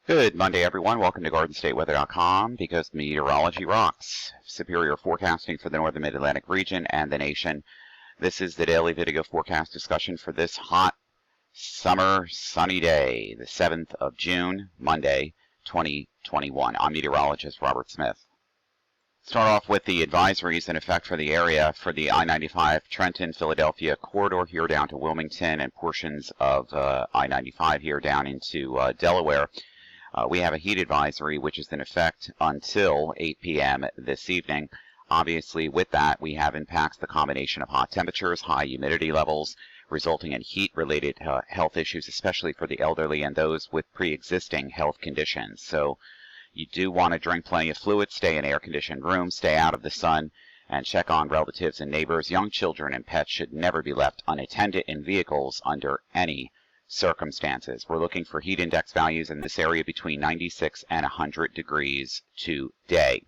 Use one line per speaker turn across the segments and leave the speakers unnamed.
Good Monday, everyone. Welcome to GardenStateWeather.com because meteorology rocks. Superior forecasting for the northern mid-Atlantic region and the nation. This is the daily video forecast discussion for this hot summer sunny day, the 7th of June, Monday, 2021. I'm meteorologist Robert Smith. Start off with the advisories in effect for the area for the I-95 Trenton, Philadelphia corridor here down to Wilmington and portions of I-95 here down into Delaware. We have a heat advisory which is in effect until 8 p.m. this evening. Obviously, with that, we have impacts the combination of hot temperatures, high humidity levels, resulting in heat-related health issues, especially for the elderly and those with pre-existing health conditions. So you do want to drink plenty of fluid, stay in air-conditioned rooms, stay out of the sun, and check on relatives and neighbors. Young children and pets should never be left unattended in vehicles under any circumstances. We're looking for heat index values in this area between 96 and 100 degrees today.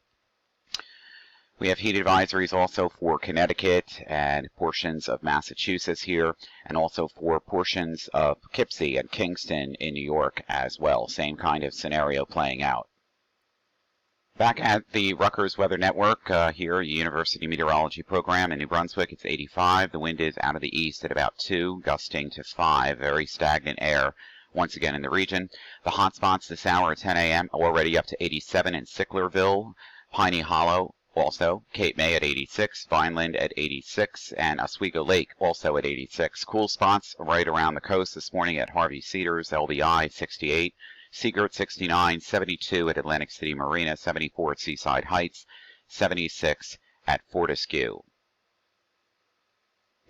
We have heat advisories also for Connecticut and portions of Massachusetts here, and also for portions of Poughkeepsie and Kingston in New York as well. Same kind of scenario playing out. Back at the Rutgers Weather Network, here, University Meteorology Program in New Brunswick, it's 85. The wind is out of the east at about 2, gusting to 5. Very stagnant air once again in the region. The hot spots this hour at 10 a.m. already up to 87 in Sicklerville, Piney Hollow also, Cape May at 86, Vineland at 86, and Oswego Lake also at 86. Cool spots right around the coast this morning at Harvey Cedars, LBI 68. Seagirt 69, 72 at Atlantic City Marina, 74 at Seaside Heights, 76 at Fortescue.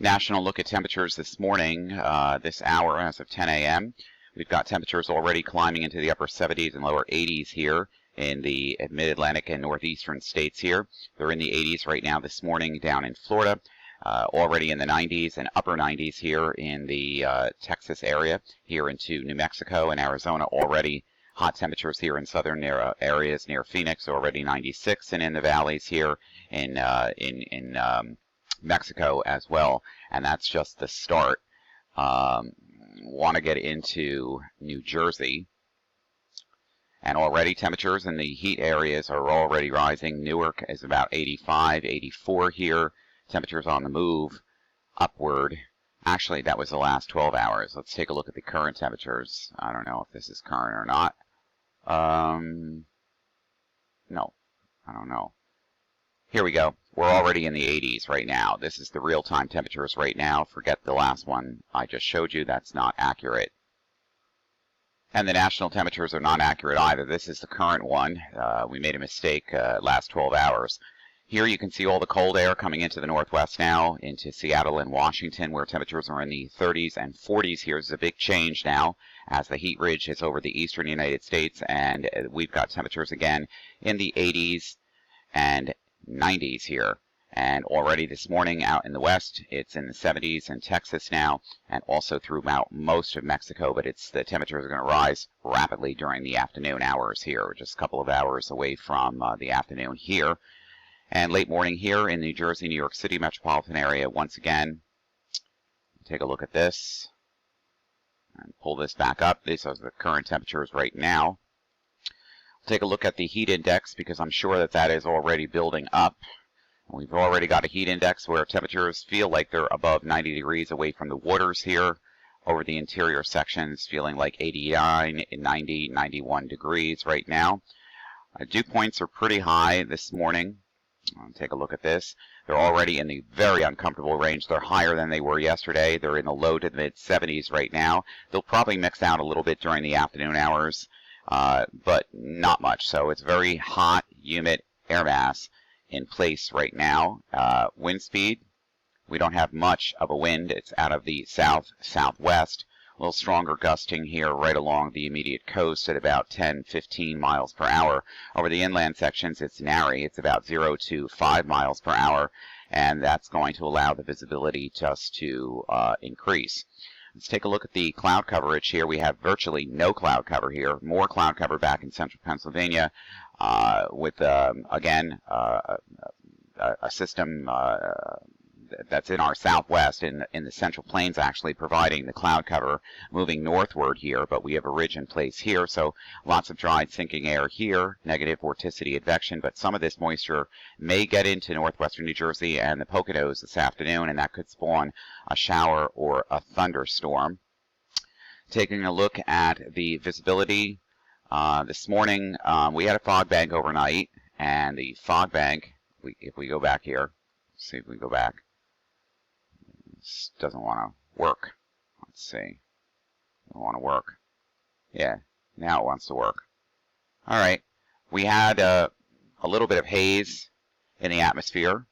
National look at temperatures this morning, this hour as of 10 a.m. We've got temperatures already climbing into the upper 70s and lower 80s here in the mid-Atlantic and northeastern states here. They're in the 80s right now this morning down in Florida. Already in the 90s and upper 90s here in the Texas area, here into New Mexico and Arizona. Already hot temperatures here in southern areas near Phoenix, already 96, and in the valleys here in Mexico as well. And that's just the start. Want to get into New Jersey. And already temperatures in the heat areas are already rising. Newark is about 85, 84 here. Temperatures on the move upward. Actually, that was the last 12 hours. Let's take a look at the current temperatures. I don't know if this is current or not. No, I don't know. Here we go. We're already in the 80s right now. This is the real-time temperatures right now. Forget the last one I just showed you. That's not accurate. And the national temperatures are not accurate either. This is the current one. We made a mistake last 12 hours. Here you can see all the cold air coming into the northwest now, into Seattle and Washington, where temperatures are in the 30s and 40s. Here's a big change now as the heat ridge is over the eastern United States, and we've got temperatures again in the 80s and 90s here. And already this morning out in the west, it's in the 70s in Texas now, and also throughout most of Mexico, but the temperatures are going to rise rapidly during the afternoon hours here. We're just a couple of hours away from the afternoon here. And late morning here in New Jersey, New York City metropolitan area once again. Take a look at this and pull this back up. These are the current temperatures right now. Take a look at the heat index because I'm sure that that is already building up. We've already got a heat index where temperatures feel like they're above 90 degrees away from the waters here. Over the interior sections feeling like 89, 90, 91 degrees right now. Dew points are pretty high this morning. Take a look at this. They're already in the very uncomfortable range. They're higher than they were yesterday. They're in the low to mid 70s right now. They'll probably mix out a little bit during the afternoon hours, but not much. So it's very hot, humid air mass in place right now. Wind speed, we don't have much of a wind. It's out of the south-southwest. A little stronger gusting here right along the immediate coast at about 10-15 miles per hour. Over the inland sections, it's nary. It's about 0 to 5 miles per hour, and that's going to allow the visibility just to increase. Let's take a look at the cloud coverage here. We have virtually no cloud cover here. More cloud cover back in central Pennsylvania with, again, a system that's in our southwest, in the Central Plains, actually providing the cloud cover moving northward here, but we have a ridge in place here, so lots of dry sinking air here, negative vorticity advection, but some of this moisture may get into northwestern New Jersey and the Poconos this afternoon, and that could spawn a shower or a thunderstorm. Taking a look at the visibility, this morning we had a fog bank overnight, and the fog bank, if we go back here, see if we go back. This doesn't want to work. Let's see. Doesn't want to work. Yeah, now it wants to work. All right. We had a little bit of haze in the atmosphere.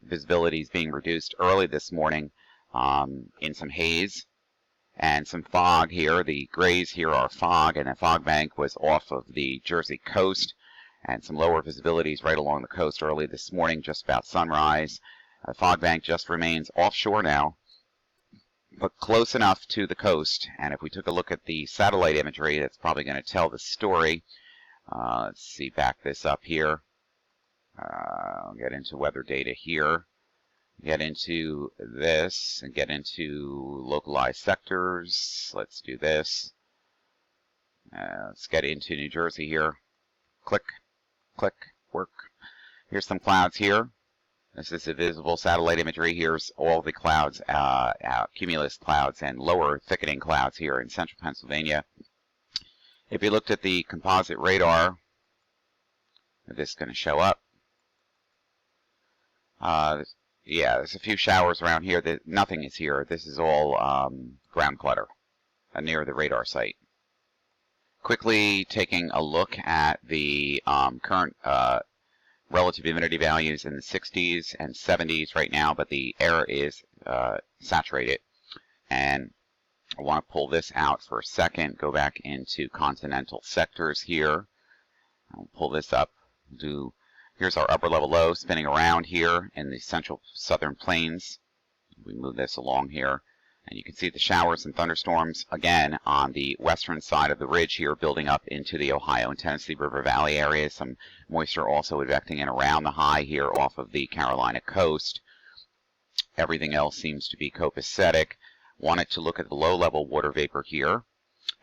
Visibility is being reduced early this morning in some haze and some fog here. The grays here are fog, and the fog bank was off of the Jersey coast, and some lower visibilities right along the coast early this morning, just about sunrise. The fog bank just remains offshore now, but close enough to the coast. And if we took a look at the satellite imagery, that's probably going to tell the story. Let's see, back this up here. I'll get into weather data here. Get into this and get into localized sectors. Let's do this. Let's get into New Jersey here. Click, click, work. Here's some clouds here. This is the visible satellite imagery. Here's all the clouds, cumulus clouds and lower thickening clouds here in central Pennsylvania. If you looked at the composite radar, this is going to show up. Yeah, there's a few showers around here. Nothing is here. This is all ground clutter near the radar site. Quickly taking a look at the current relative humidity values in the 60s and 70s right now, but the air is saturated. And I want to pull this out for a second, go back into continental sectors here. I'll pull this up. Here's our upper level low spinning around here in the central southern plains. We move this along here, and you can see the showers and thunderstorms again on the western side of the ridge here, building up into the Ohio and Tennessee River Valley areas. Some moisture also advecting in around the high here off of the Carolina coast. Everything else seems to be copacetic. Wanted to look at the low level water vapor here,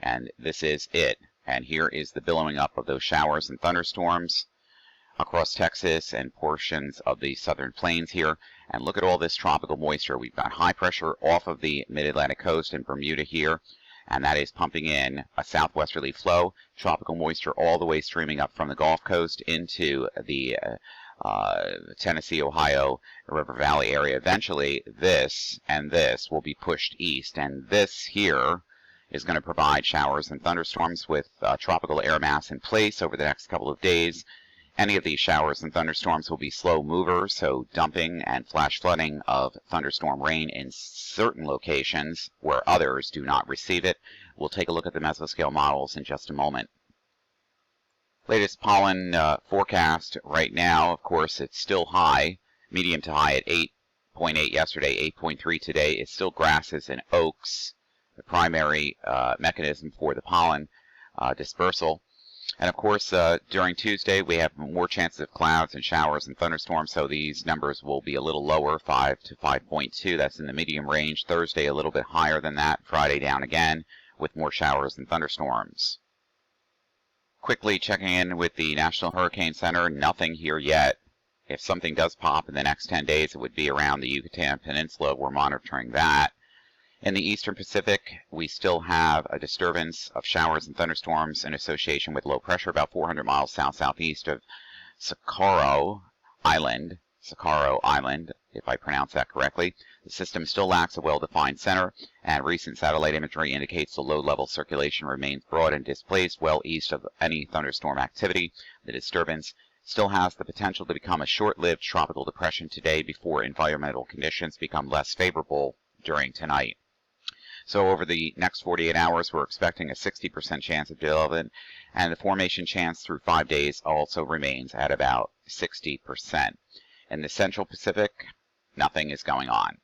and this is it. And here is the billowing up of those showers and thunderstorms across Texas and portions of the southern plains here. And look at all this tropical moisture. We've got high pressure off of the mid-Atlantic coast and Bermuda here, and that is pumping in a southwesterly flow. Tropical moisture all the way streaming up from the Gulf Coast into the Tennessee, Ohio, River Valley area. Eventually, this and this will be pushed east, and this here is going to provide showers and thunderstorms with tropical air mass in place over the next couple of days. Any of these showers and thunderstorms will be slow movers, so dumping and flash flooding of thunderstorm rain in certain locations where others do not receive it. We'll take a look at the mesoscale models in just a moment. Latest pollen forecast right now, of course, it's still high, medium to high at 8.8 yesterday, 8.3 today. It's still grasses and oaks, the primary mechanism for the pollen dispersal. And of course, during Tuesday, we have more chances of clouds and showers and thunderstorms, so these numbers will be a little lower, 5 to 5.2. That's in the medium range. Thursday, a little bit higher than that. Friday, down again, with more showers and thunderstorms. Quickly checking in with the National Hurricane Center, nothing here yet. If something does pop in the next 10 days, it would be around the Yucatan Peninsula. We're monitoring that. In the eastern Pacific, we still have a disturbance of showers and thunderstorms in association with low pressure about 400 miles south-southeast of Socorro Island, if I pronounce that correctly. The system still lacks a well-defined center, and recent satellite imagery indicates the low-level circulation remains broad and displaced well east of any thunderstorm activity. The disturbance still has the potential to become a short-lived tropical depression today before environmental conditions become less favorable during tonight. So over the next 48 hours, we're expecting a 60% chance of development, and the formation chance through 5 days also remains at about 60%. In the Central Pacific, nothing is going on.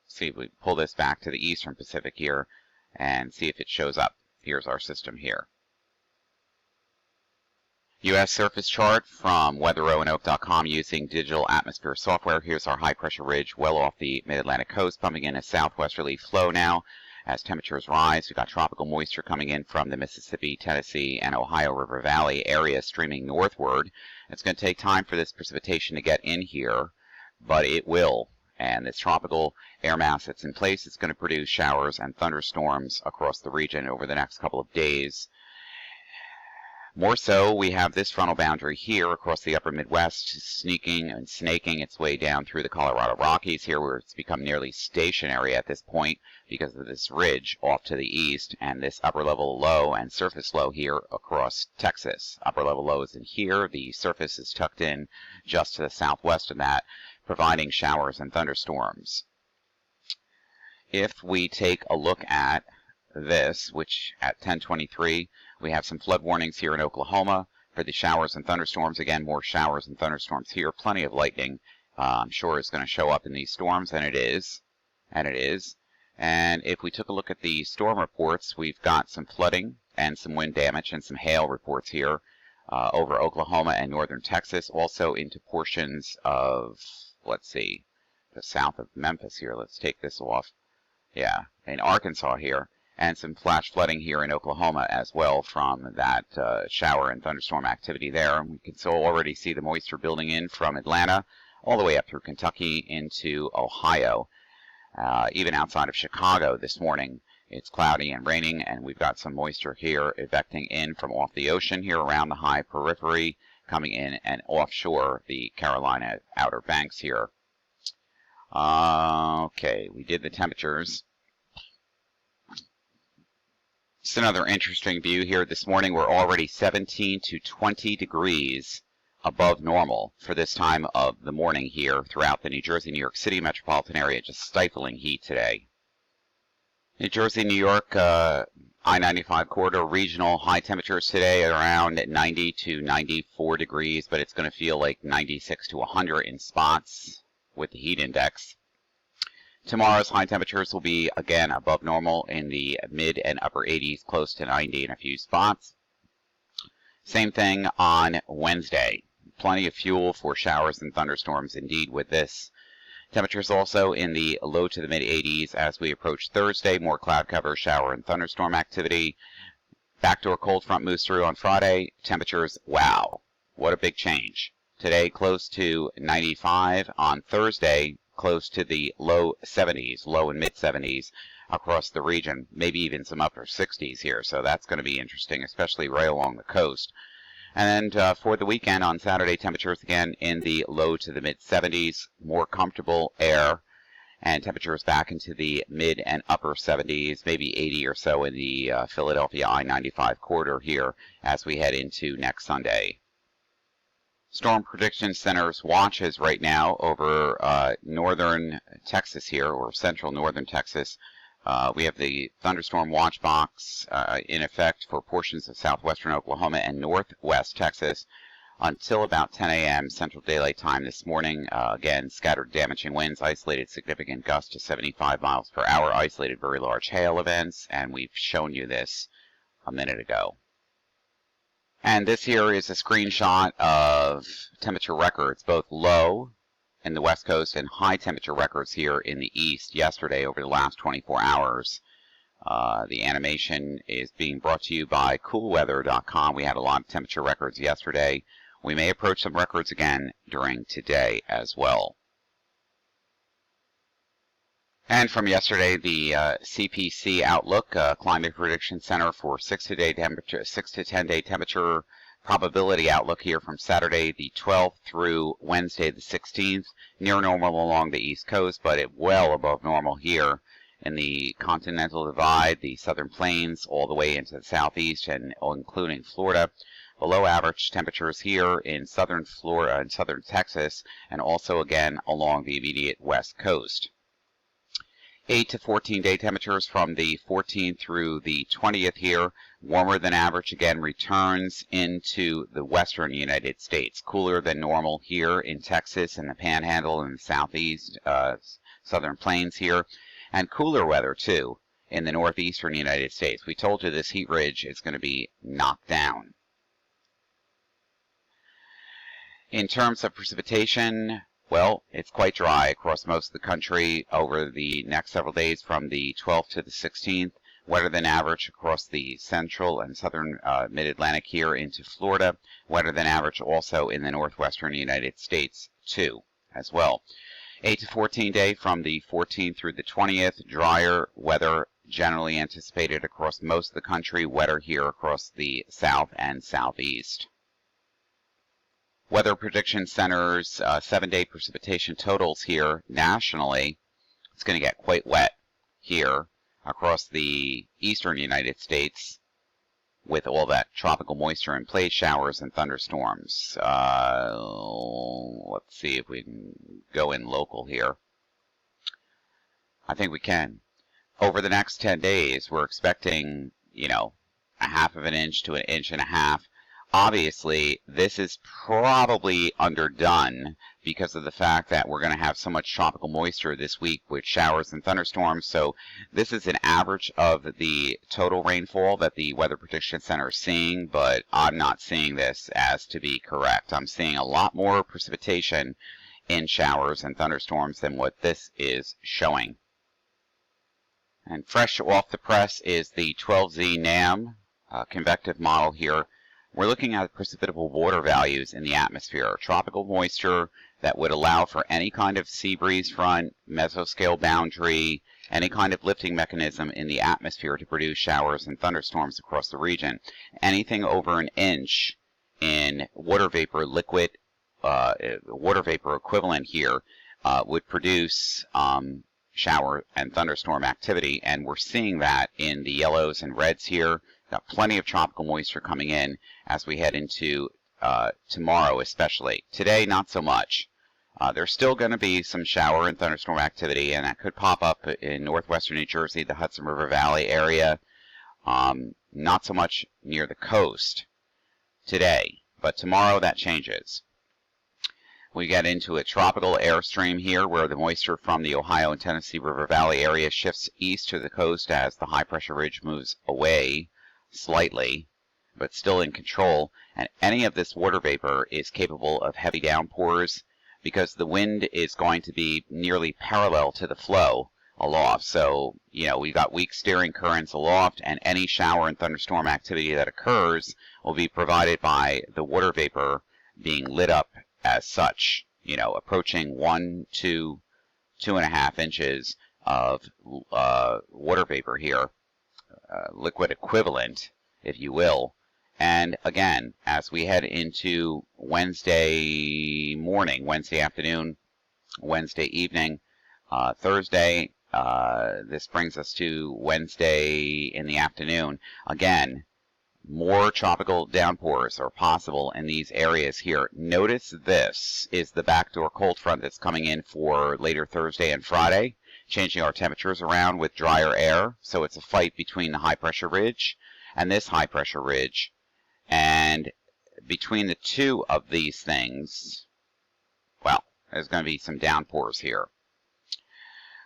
See if we pull this back to the Eastern Pacific here and see if it shows up. Here's our system here. U.S. surface chart from weatherroanoke.com using digital atmosphere software. Here's our high pressure ridge well off the mid-Atlantic coast, bumping in a southwesterly flow now as temperatures rise. We've got tropical moisture coming in from the Mississippi, Tennessee, and Ohio River Valley area streaming northward. It's going to take time for this precipitation to get in here, but it will. And this tropical air mass that's in place is going to produce showers and thunderstorms across the region over the next couple of days. More so, we have this frontal boundary here across the upper Midwest sneaking and snaking its way down through the Colorado Rockies here, where it's become nearly stationary at this point because of this ridge off to the east and this upper level low and surface low here across Texas. Upper level low is in here. The surface is tucked in just to the southwest of that, providing showers and thunderstorms. If we take a look at this, which at 10:23, we have some flood warnings here in Oklahoma for the showers and thunderstorms. Again, more showers and thunderstorms here. Plenty of lightning, I'm sure, is going to show up in these storms, and it is. And if we took a look at the storm reports, we've got some flooding and some wind damage and some hail reports here over Oklahoma and northern Texas, also into portions of, let's see, the south of Memphis here. Let's take this off. Yeah, in Arkansas here. And some flash flooding here in Oklahoma as well from that shower and thunderstorm activity there. We can still already see the moisture building in from Atlanta all the way up through Kentucky into Ohio. Even outside of Chicago this morning, it's cloudy and raining, and we've got some moisture here evecting in from off the ocean here around the high periphery, coming in and offshore the Carolina Outer Banks here. Okay, we did the temperatures. Just another interesting view here this morning. We're already 17 to 20 degrees above normal for this time of the morning here throughout the New Jersey, New York City metropolitan area. Just stifling heat today. New Jersey, New York, I-95 corridor regional high temperatures today at around 90 to 94 degrees, but it's going to feel like 96 to 100 in spots with the heat index. Tomorrow's high temperatures will be, again, above normal in the mid and upper 80s, close to 90 in a few spots. Same thing on Wednesday. Plenty of fuel for showers and thunderstorms, indeed, with this. Temperatures also in the low to the mid 80s as we approach Thursday. More cloud cover, shower, and thunderstorm activity. Backdoor cold front moves through on Friday. Temperatures, wow, what a big change. Today, close to 95. On Thursday, close to the low 70s, low and mid 70s across the region, maybe even some upper 60s here. So that's going to be interesting, especially right along the coast. And for the weekend on Saturday, temperatures again in the low to the mid 70s, more comfortable air, and temperatures back into the mid and upper 70s, maybe 80 or so in the Philadelphia I-95 corridor here as we head into next Sunday. Storm Prediction Center's watches right now over northern Texas here, or central northern Texas. We have the thunderstorm watch box in effect for portions of southwestern Oklahoma and northwest Texas until about 10 a.m. Central Daylight Time this morning. Again, scattered damaging winds, isolated significant gusts to 75 miles per hour, isolated very large hail events, and we've shown you this a minute ago. And this here is a screenshot of temperature records, both low in the west coast and high temperature records here in the east yesterday over the last 24 hours. The animation is being brought to you by coolweather.com. We had a lot of temperature records yesterday. We may approach some records again during today as well. And from yesterday, the CPC Outlook, Climate Prediction Center for 6 to 10 day temperature probability outlook here from Saturday the 12th through Wednesday the 16th. Near normal along the East Coast, but well above normal here in the Continental Divide, the Southern Plains, all the way into the Southeast, and including Florida. Below average temperatures here in southern Florida and southern Texas, and also again along the immediate West Coast. 8 to 14 day temperatures from the 14th through the 20th here. Warmer than average again returns into the western United States. Cooler than normal here in Texas and the Panhandle and the southeast southern plains here. And cooler weather too in the northeastern United States. We told you this heat ridge is going to be knocked down. In terms of precipitation, well, it's quite dry across most of the country over the next several days from the 12th to the 16th. Wetter than average across the central and southern mid-Atlantic here into Florida. Wetter than average also in the northwestern United States too, as well. 8 to 14 day from the 14th through the 20th. Drier weather generally anticipated across most of the country. Wetter here across the south and southeast. Weather Prediction Center's 7-day precipitation totals here nationally. It's going to get quite wet here across the eastern United States with all that tropical moisture in place, showers and thunderstorms. Let's see if we can go in local here. I think we can. Over the next 10 days, we're expecting, a half of an inch to an inch and a half. Obviously, this is probably underdone because of the fact that we're going to have so much tropical moisture this week with showers and thunderstorms. So this is an average of the total rainfall that the Weather Prediction Center is seeing, but I'm not seeing this as to be correct. I'm seeing a lot more precipitation in showers and thunderstorms than what this is showing. And fresh off the press is the 12Z NAM convective model here. We're looking at precipitable water values in the atmosphere, tropical moisture that would allow for any kind of sea breeze front, mesoscale boundary, any kind of lifting mechanism in the atmosphere to produce showers and thunderstorms across the region. Anything over an inch in water vapor, liquid water vapor equivalent here would produce shower and thunderstorm activity, and we're seeing that in the yellows and reds here. Got plenty of tropical moisture coming in as we head into tomorrow especially. Today, not so much. There's still going to be some shower and thunderstorm activity, and that could pop up in northwestern New Jersey, the Hudson River Valley area. Not so much near the coast today, but tomorrow that changes. We get into a tropical airstream here where the moisture from the Ohio and Tennessee River Valley area shifts east to the coast as the high pressure ridge moves away slightly, but still in control. And any of this water vapor is capable of heavy downpours because the wind is going to be nearly parallel to the flow aloft. So, we've got weak steering currents aloft, and any shower and thunderstorm activity that occurs will be provided by the water vapor being lit up as such, approaching 1 to 2.5 inches of water vapor here, liquid equivalent, if you will. And again, as we head into Wednesday morning, Wednesday afternoon, Wednesday evening, Thursday, this brings us to Wednesday in the afternoon. Again, more tropical downpours are possible in these areas here. Notice this is the backdoor cold front that's coming in for later Thursday and Friday, changing our temperatures around with drier air. So it's a fight between the high pressure ridge and this high pressure ridge. And between the two of these things, well, there's going to be some downpours here.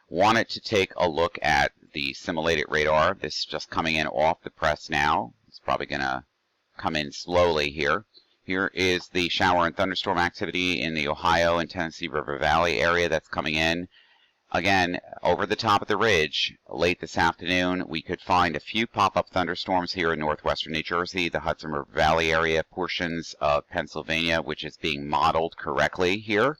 Wanted to take a look at the simulated radar. This is just coming in off the press now. It's probably going to come in slowly here. Here is the shower and thunderstorm activity in the Ohio and Tennessee River Valley area that's coming in. Again, over the top of the ridge, late this afternoon, we could find a few pop-up thunderstorms here in northwestern New Jersey, the Hudson River Valley area, portions of Pennsylvania, which is being modeled correctly here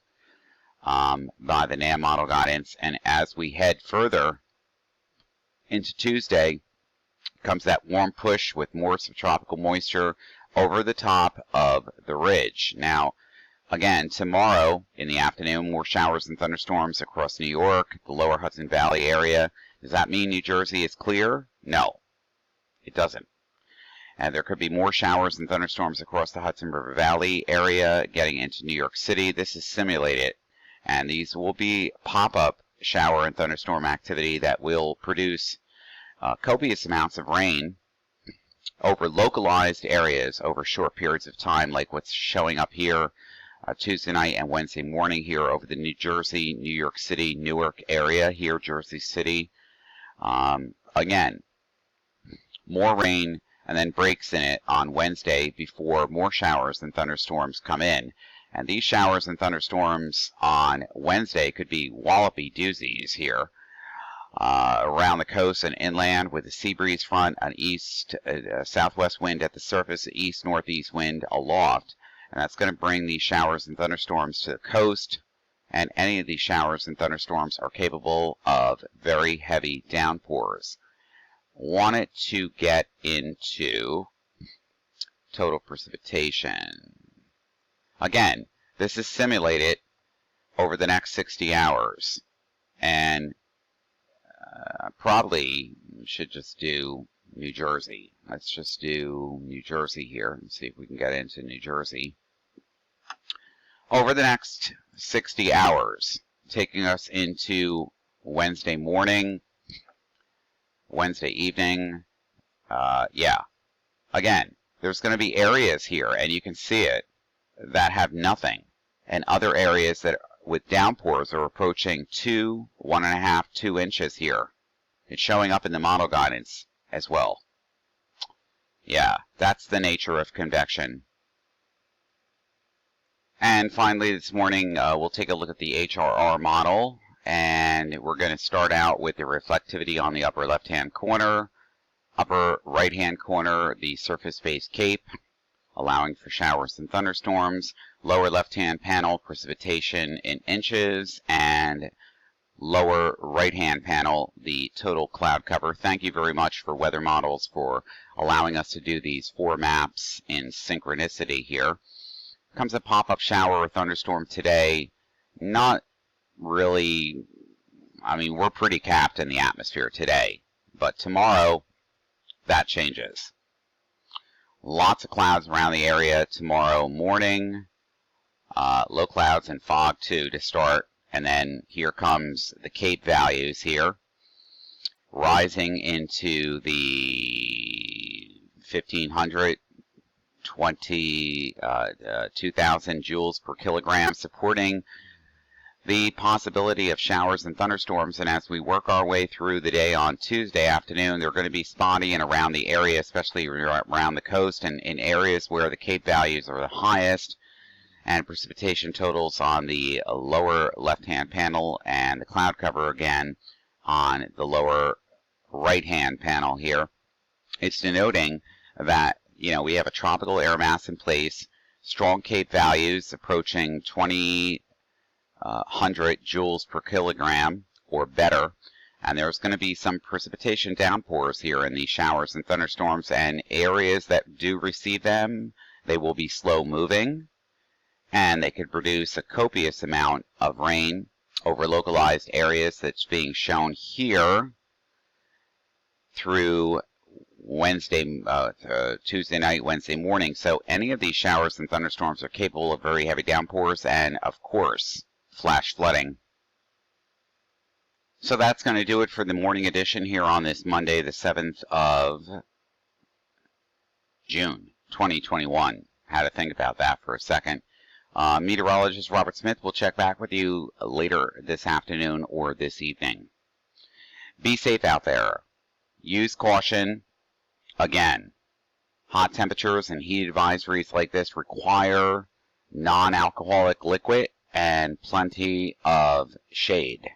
by the NAM model guidance. And as we head further into Tuesday, comes that warm push with more subtropical moisture over the top of the ridge. Now, again, tomorrow in the afternoon, more showers and thunderstorms across New York, the lower Hudson Valley area. Does that mean New Jersey is clear? No, it doesn't. And there could be more showers and thunderstorms across the Hudson River Valley area getting into New York City. This is simulated, and these will be pop-up shower and thunderstorm activity that will produce copious amounts of rain over localized areas over short periods of time, like what's showing up here Tuesday night and Wednesday morning here over the New Jersey, New York City, Newark area here, Jersey City. Again, more rain and then breaks in it on Wednesday before more showers and thunderstorms come in. And these showers and thunderstorms on Wednesday could be wallopy doozies here. Around the coast and inland with a sea breeze front, an southwest wind at the surface, east-northeast wind aloft. And that's going to bring these showers and thunderstorms to the coast. And any of these showers and thunderstorms are capable of very heavy downpours. Wanted to get into total precipitation. Again, this is simulated over the next 60 hours. And probably should just do New Jersey. Let's just do New Jersey here and see if we can get into New Jersey. Over the next 60 hours, taking us into Wednesday morning, Wednesday evening. Yeah. Again, there's going to be areas here, and you can see it, that have nothing. And other areas that with downpours are approaching 2, 1.5, 2 inches here. It's showing up in the model guidance as well. Yeah, that's the nature of convection. And finally this morning, we'll take a look at the HRR model. And we're going to start out with the reflectivity on the upper left-hand corner. Upper right-hand corner, the surface-based cape, allowing for showers and thunderstorms. Lower left-hand panel, precipitation in inches. And lower right-hand panel, the total cloud cover. Thank you very much for Weather Models for allowing us to do these 4 maps in synchronicity here. Comes a pop-up shower or thunderstorm today. Not really, I mean, we're pretty capped in the atmosphere today. But tomorrow, that changes. Lots of clouds around the area tomorrow morning. Low clouds and fog too to start. And then here comes the Cape values here, rising into the 1500, 2000 joules per kilogram, supporting the possibility of showers and thunderstorms. And as we work our way through the day on Tuesday afternoon, they're going to be spotty and around the area, especially around the coast and in areas where the Cape values are the highest. And precipitation totals on the lower left-hand panel, and the cloud cover again on the lower right-hand panel here. It's denoting that, you know, we have a tropical air mass in place, strong Cape values approaching 2000 joules per kilogram or better, and there's going to be some precipitation downpours here in these showers and thunderstorms, and areas that do receive them, they will be slow moving. And they could produce a copious amount of rain over localized areas that's being shown here through Tuesday night, Wednesday morning. So any of these showers and thunderstorms are capable of very heavy downpours and, of course, flash flooding. So that's going to do it for the morning edition here on this Monday, the 7th of June, 2021. Had to think about that for a second. Meteorologist Robert Smith will check back with you later this afternoon or this evening. Be safe out there. Use caution. Again, hot temperatures and heat advisories like this require non-alcoholic liquid and plenty of shade.